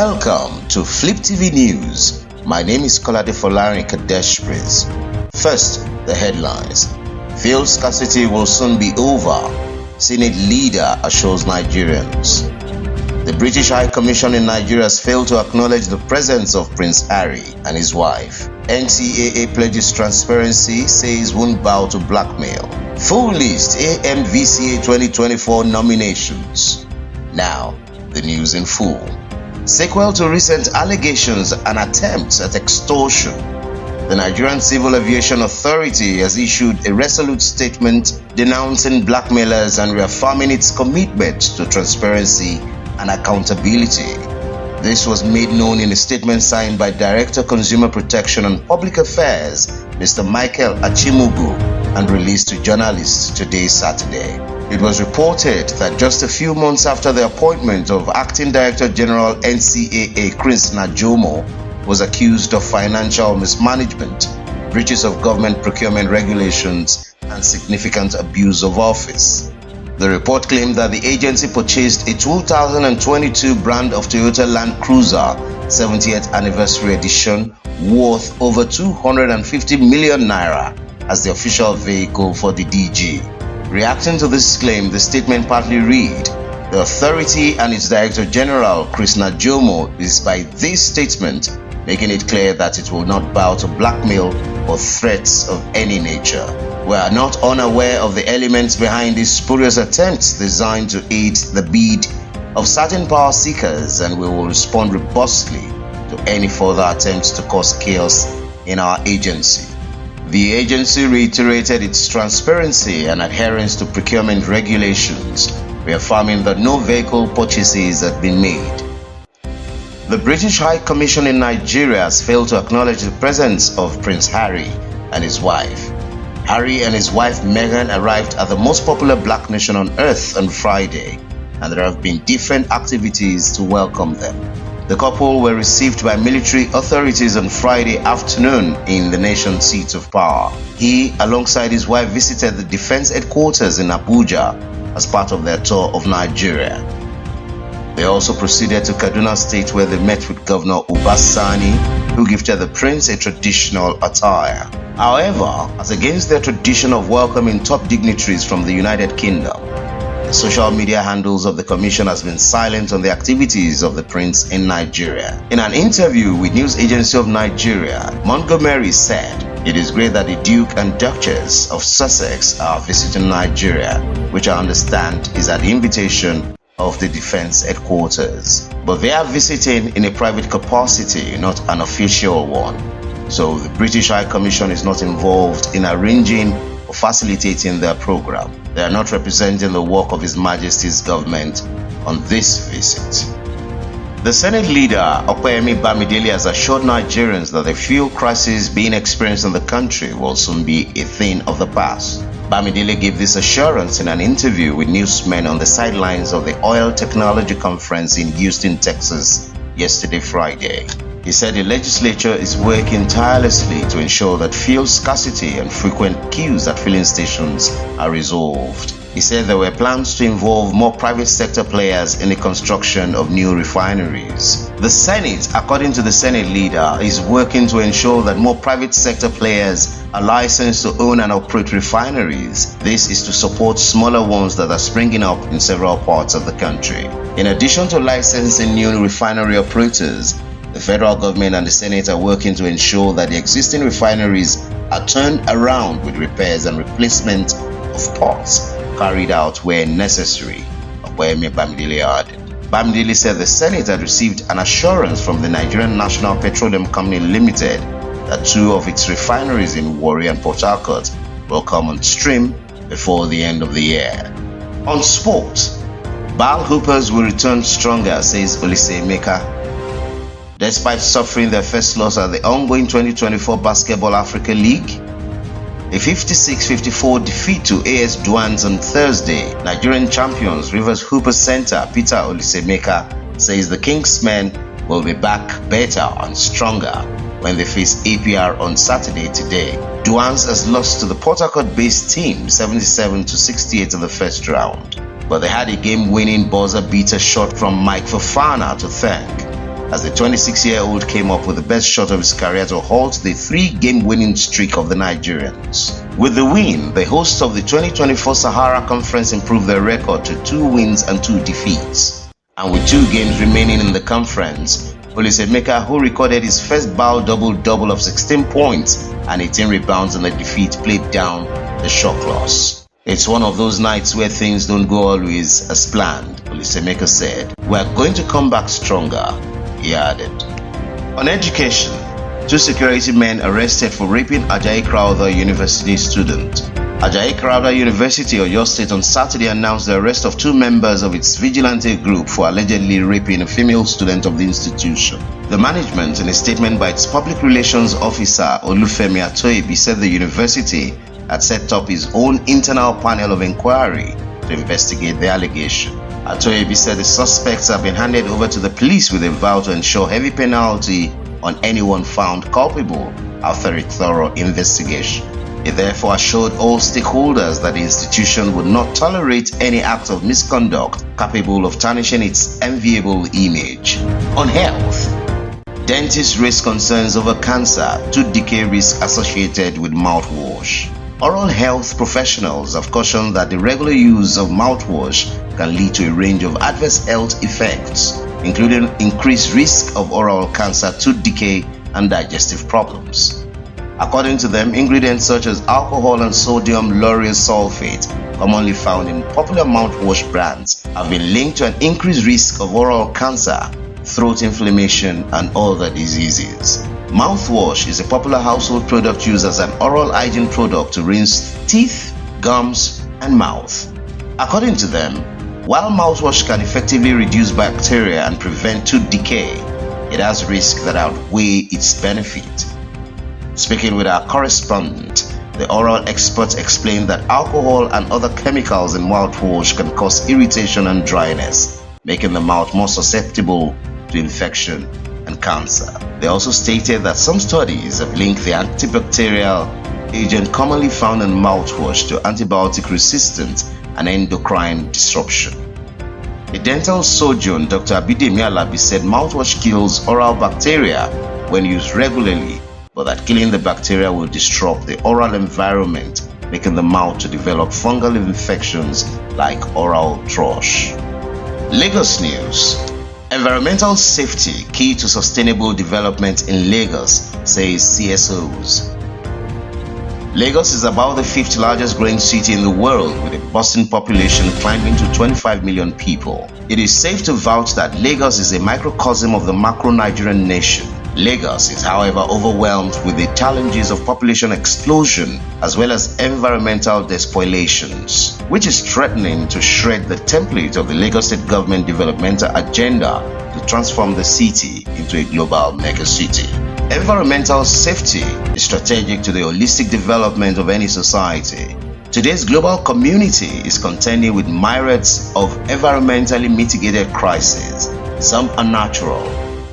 Welcome to Flip TV News. My name is Kolade Folarin Kadeshpris. First, the headlines. Fuel scarcity will soon be over. Senate leader assures Nigerians. The British High Commission in Nigeria has failed to acknowledge the presence of Prince Harry and his wife. NCAA pledges transparency, says won't bow to blackmail. Full list AMVCA 2024 nominations. Now, the news in full. Sequel to recent allegations and attempts at extortion, the Nigerian Civil Aviation Authority has issued a resolute statement denouncing blackmailers and reaffirming its commitment to transparency and accountability. This was made known in a statement signed by Director Consumer Protection and Public Affairs, Mr. Michael Achimugu, and released to journalists today, Saturday. It was reported that just a few months after the appointment of Acting Director General NCAA Chris Najomo was accused of financial mismanagement, breaches of government procurement regulations, and significant abuse of office. The report claimed that the agency purchased a 2022 brand of Toyota Land Cruiser 70th Anniversary Edition worth over 250 million naira as the official vehicle for the DG. Reacting to this claim, the statement partly read, "The authority and its Director General, Chris Najomo, is by this statement making it clear that it will not bow to blackmail or threats of any nature. We are not unaware of the elements behind these spurious attempts designed to aid the bid of certain power seekers, and we will respond robustly to any further attempts to cause chaos in our agency." The agency reiterated its transparency and adherence to procurement regulations, reaffirming that no vehicle purchases had been made. The British High Commission in Nigeria has failed to acknowledge the presence of Prince Harry and his wife. Harry and his wife Meghan arrived at the most popular black nation on earth on Friday, and there have been different activities to welcome them. The couple were received by military authorities on Friday afternoon in the nation's seat of power. He, alongside his wife, visited the defense headquarters in Abuja as part of their tour of Nigeria. They also proceeded to Kaduna State, where they met with Governor Uba Sani, who gifted the prince a traditional attire. However, as against their tradition of welcoming top dignitaries from the United Kingdom, the social media handles of the commission has been silent on the activities of the prince in Nigeria. In an interview with News Agency of Nigeria, Montgomery said, "It is great that the Duke and Duchess of Sussex are visiting Nigeria, which I understand is at the invitation of the defense headquarters. But they are visiting in a private capacity, not an official one. So the British High Commission is not involved in arranging or facilitating their program. They are not representing the work of His Majesty's government on this visit." The Senate leader, Opeyemi Bamidele, has assured Nigerians that the fuel crisis being experienced in the country will soon be a thing of the past. Bamidele gave this assurance in an interview with newsmen on the sidelines of the Oil Technology Conference in Houston, Texas, yesterday, Friday. He said the legislature is working tirelessly to ensure that fuel scarcity and frequent queues at filling stations are resolved. He said there were plans to involve more private sector players in the construction of new refineries. The Senate, according to the Senate leader, is working to ensure that more private sector players are licensed to own and operate refineries. This is to support smaller ones that are springing up in several parts of the country. In addition to licensing new refinery operators, the federal government and the Senate are working to ensure that the existing refineries are turned around with repairs and replacement of parts carried out where necessary, Opeyemi Bamidele added. Bamidele said the Senate had received an assurance from the Nigerian National Petroleum Company Limited that two of its refineries in Warri and Port Harcourt will come on stream before the end of the year. On sport, Bal Hoopers will return stronger, says Olisaemeka. Despite suffering their first loss at the ongoing 2024 Basketball Africa League, a 56-54 defeat to AS Douanes on Thursday, Nigerian champions Rivers Hoopers center Peter Olisaemeka says the Kingsmen will be back better and stronger when they face APR on Saturday today. Douanes has lost to the Port Harcourt-based team 77-68 in the first round, but they had a game-winning buzzer beater shot from Mike Fofana to thank. as the 26-year-old came up with the best shot of his career to halt the 3-game winning streak of the Nigerians. With the win, the hosts of the 2024 Sahara Conference improved their record to 2 wins and 2 defeats. And with 2 games remaining in the conference, Olisaemeka, who recorded his first bowl double-double of 16 points and 18 rebounds in the defeat, played down the shock loss. "It's one of those nights where things don't go always as planned," Olisaemeka said. "We're going to come back stronger," he added. On education, 2 security men arrested for raping Ajayi Crowther University student. Ajayi Crowther University, Oyo State, on Saturday announced the arrest of 2 members of its vigilante group for allegedly raping a female student of the institution. The management, in a statement by its public relations officer Olufemi Atoyebi, said the university had set up its own internal panel of inquiry to investigate the allegation. Atoyebi said the suspects have been handed over to the police with a vow to ensure heavy penalty on anyone found culpable after a thorough investigation. He therefore assured all stakeholders that the institution would not tolerate any act of misconduct capable of tarnishing its enviable image. On health, dentists raise concerns over cancer, tooth decay risk associated with mouthwash. Oral health professionals have cautioned that the regular use of mouthwash can lead to a range of adverse health effects, including increased risk of oral cancer, tooth decay, and digestive problems. According to them, ingredients such as alcohol and sodium lauryl sulfate, commonly found in popular mouthwash brands, have been linked to an increased risk of oral cancer, throat inflammation, and other diseases. Mouthwash is a popular household product used as an oral hygiene product to rinse teeth, gums, and mouth. According to them, while mouthwash can effectively reduce bacteria and prevent tooth decay, it has risks that outweigh its benefit. Speaking with our correspondent, the oral expert explained that alcohol and other chemicals in mouthwash can cause irritation and dryness, making the mouth more susceptible to infection and cancer. They also stated that some studies have linked the antibacterial agent commonly found in mouthwash to antibiotic resistance and endocrine disruption. The dental surgeon Dr. Abidemi Alabi said mouthwash kills oral bacteria when used regularly, but that killing the bacteria will disrupt the oral environment, making the mouth to develop fungal infections like oral thrush. Lagos news. Environmental safety key to sustainable development in Lagos, says CSOs. Lagos is about the 5th largest growing city in the world, with a bustling population climbing to 25 million people. It is safe to vouch that Lagos is a microcosm of the macro Nigerian nation. Lagos is, however, overwhelmed with the challenges of population explosion as well as environmental despoliations, which is threatening to shred the template of the Lagos State government developmental agenda to transform the city into a global megacity. Environmental safety is strategic to the holistic development of any society. Today's global community is contending with myriads of environmentally mitigated crises. Some are natural,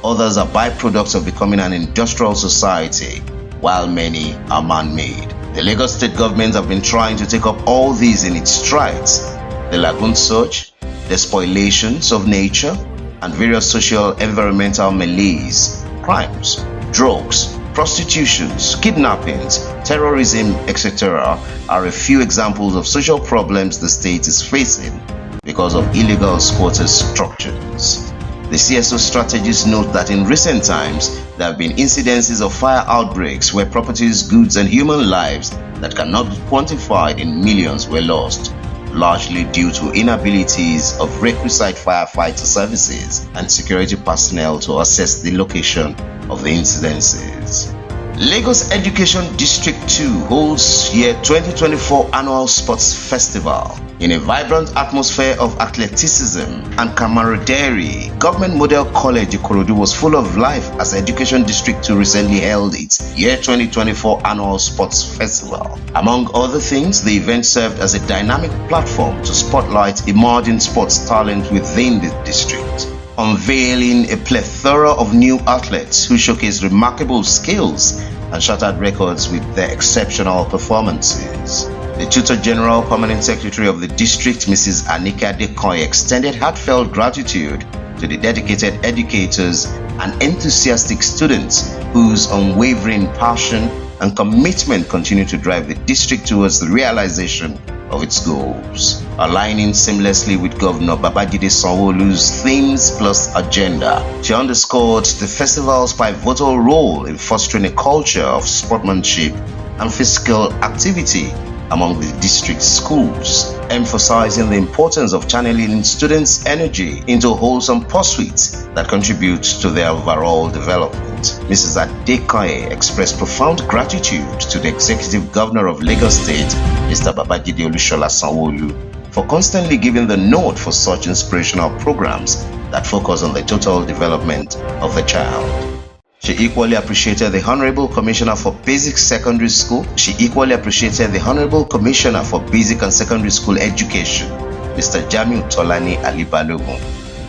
others are byproducts of becoming an industrial society, while many are man-made. The Lagos State government have been trying to take up all these in its strides. The lagoon surge, the spoliations of nature, and various social environmental malaise, crimes, drugs, prostitutions, kidnappings, terrorism, etc. are a few examples of social problems the state is facing because of illegal squatters' structures. The CSO strategists note that in recent times, there have been incidences of fire outbreaks where properties, goods, and human lives that cannot be quantified in millions were lost, largely due to inabilities of requisite firefighter services and security personnel to assess the location of the incidences. Lagos Education District 2 holds year 2024 Annual Sports Festival. In a vibrant atmosphere of athleticism and camaraderie, Government Model College Ikorodu was full of life as Education District 2 recently held its year 2024 Annual Sports Festival. Among other things, the event served as a dynamic platform to spotlight emerging sports talent within the district, unveiling a plethora of new athletes who showcased remarkable skills and shattered records with their exceptional performances. The Tutor General Permanent Secretary of the district, Mrs. Anika Dekoy, extended heartfelt gratitude to the dedicated educators and enthusiastic students whose unwavering passion and commitment continue to drive the district towards the realization of its goals. Aligning seamlessly with Governor Babajide Sanwo-Olu's Themes Plus agenda, she underscored the festival's pivotal role in fostering a culture of sportsmanship and physical activity among the district schools, emphasizing the importance of channeling students' energy into wholesome pursuits that contribute to their overall development. Mrs. Adekoye expressed profound gratitude to the Executive Governor of Lagos State, Mr. Babajide Olushola Sanwo-Olu, for constantly giving the nod for such inspirational programs that focus on the total development of the child. She equally appreciated the Honorable Commissioner for Basic Secondary School. She equally appreciated the Honorable Commissioner for Basic and Secondary School Education, Mr. Jamiu Tolani Ali Balogun,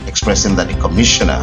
expressing that the Commissioner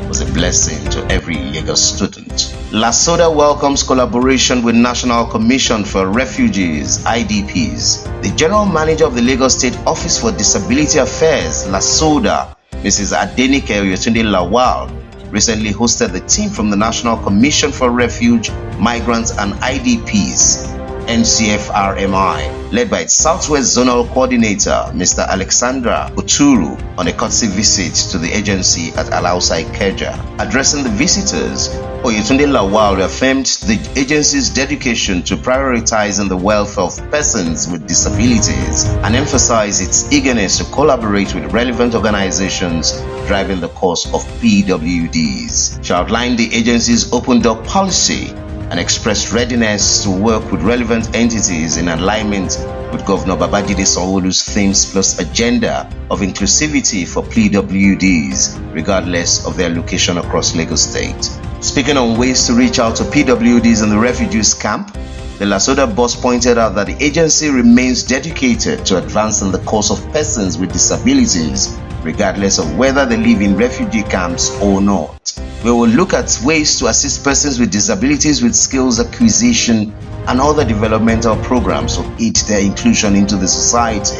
was a blessing to every Lagos student. LASODA welcomes collaboration with National Commission for Refugees, IDPs. The General Manager of the Lagos State Office for Disability Affairs, LASODA, Mrs. Adenike Oyetunde Lawal, recently hosted the team from the National Commission for Refuge, Migrants and IDPs, NCFRMI, led by its Southwest Zonal Coordinator, Mr. Alexandra Oturu, on a courtesy visit to the agency at Alausa Ikeja. Addressing the visitors, Oyetunde Lawal reaffirmed the agency's dedication to prioritizing the welfare of persons with disabilities and emphasized its eagerness to collaborate with relevant organizations driving the cause of PWDs. She outlined the agency's open door policy and expressed readiness to work with relevant entities in alignment with Governor Babajide Sanwo-Olu's Themes Plus agenda of inclusivity for PWDs, regardless of their location across Lagos State. Speaking on ways to reach out to PWDs in the refugees camp, the LASODA boss pointed out that the agency remains dedicated to advancing the cause of persons with disabilities, regardless of whether they live in refugee camps or not. We will look at ways to assist persons with disabilities with skills acquisition and other developmental programs to aid their inclusion into the society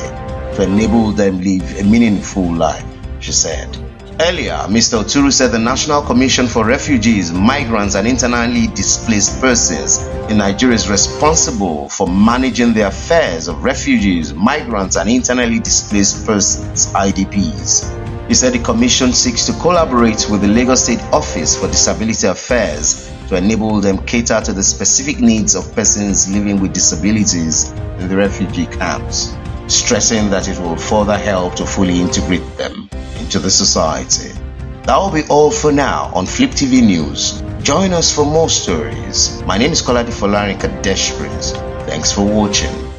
to enable them live a meaningful life, she said. Earlier, Mr. Oturu said the National Commission for Refugees, Migrants and Internally Displaced Persons in Nigeria is responsible for managing the affairs of refugees, migrants and internally displaced persons, IDPs. He said the Commission seeks to collaborate with the Lagos State Office for Disability Affairs to enable them cater to the specific needs of persons living with disabilities in the refugee camps, stressing that it will further help to fully integrate them into the society. That will be all for now on Flip TV News. Join us for more stories. My name is Kolade Folarin Kadesh Prince. Thanks for watching.